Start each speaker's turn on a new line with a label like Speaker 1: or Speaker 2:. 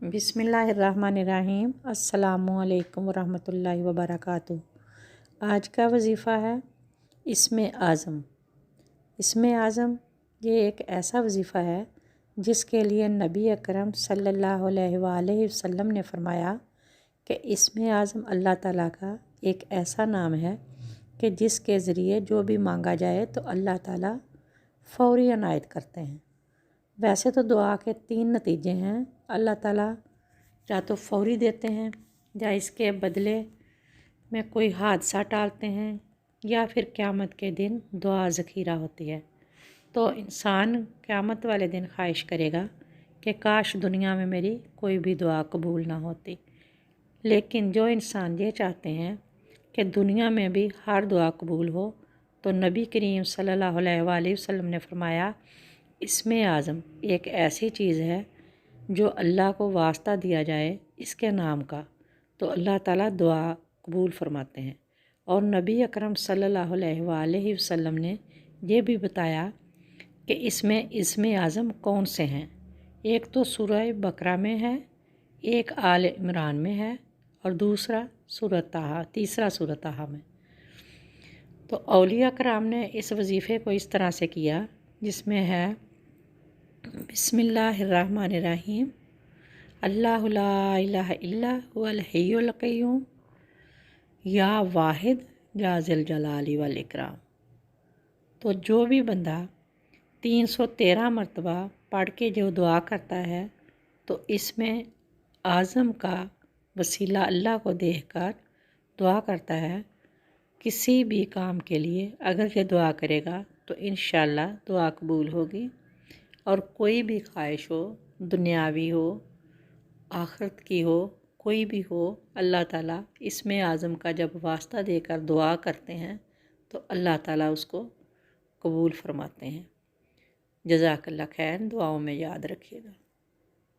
Speaker 1: बिस्मिल्लाहिर्रहमानिर्रहीम। अस्सलामुअलैकुम वरहमतुल्लाहि वबरकातुहू। आज का वजीफ़ा है इसमें आज़म। इसमें आज़म ये एक ऐसा वजीफ़ा है जिसके लिए नबी अकरम सल्लल्लाहु अलैहि वसल्लम ने फरमाया कि इसमें आज़म अल्लाह ताला का एक ऐसा नाम है कि जिसके ज़रिए जो भी मांगा जाए तो अल्लाह ताला फ़ौरी अनायत करते हैं। वैसे तो दुआ के 3 नतीजे हैं। अल्लाह ताला या तो फ़ौरी देते हैं या इसके बदले में कोई हादसा टालते हैं या फिर क़यामत के दिन दुआ ज़ख़ीरा होती है। तो इंसान क़यामत वाले दिन ख्वाहिश करेगा कि काश दुनिया में मेरी कोई भी दुआ कबूल ना होती। लेकिन जो इंसान ये चाहते हैं कि दुनिया में भी हर दुआ कबूल हो, तो नबी करीम सल्लल्लाहु अलैहि वसल्लम ने फरमाया इसमें आज़म एक ऐसी चीज़ है जो अल्लाह को वास्ता दिया जाए इसके नाम का तो अल्लाह ताला दुआ कबूल फरमाते हैं। और नबी अकरम सल्लल्लाहु अलैहि वसल्लम ने ये भी बताया कि इसमें आज़म कौन से हैं। एक तो सूरह बकरा में है, एक आल इमरान में है और दूसरा तीसरा सूरह ताहा में। तो औलिया कराम ने इस वजीफ़े को इस तरह से किया जिसमें है बिस्मिल्लाहिर्रहमानिर्रहीम अल्लाहु ला इलाहा इल्ला हुवल हय्युल क़य्यूम या वाहिद या ज़िल जलाली वल इकराम। तो जो भी बंदा 313 मरतबा पढ़ के जो दुआ करता है तो इसमें आज़म का वसीला अल्लाह को देखकर दुआ करता है, किसी भी काम के लिए अगर ये दुआ करेगा तो इंशाअल्लाह दुआ कबूल होगी। और कोई भी ख्वाहिश हो, दुनियावी हो, आखिरत की हो, कोई भी हो, अल्लाह ताला इसमें आज़म का जब वास्ता देकर दुआ करते हैं तो अल्लाह ताला उसको कबूल फरमाते हैं। जज़ाकल्लाह खैर, दुआओं में याद रखिएगा।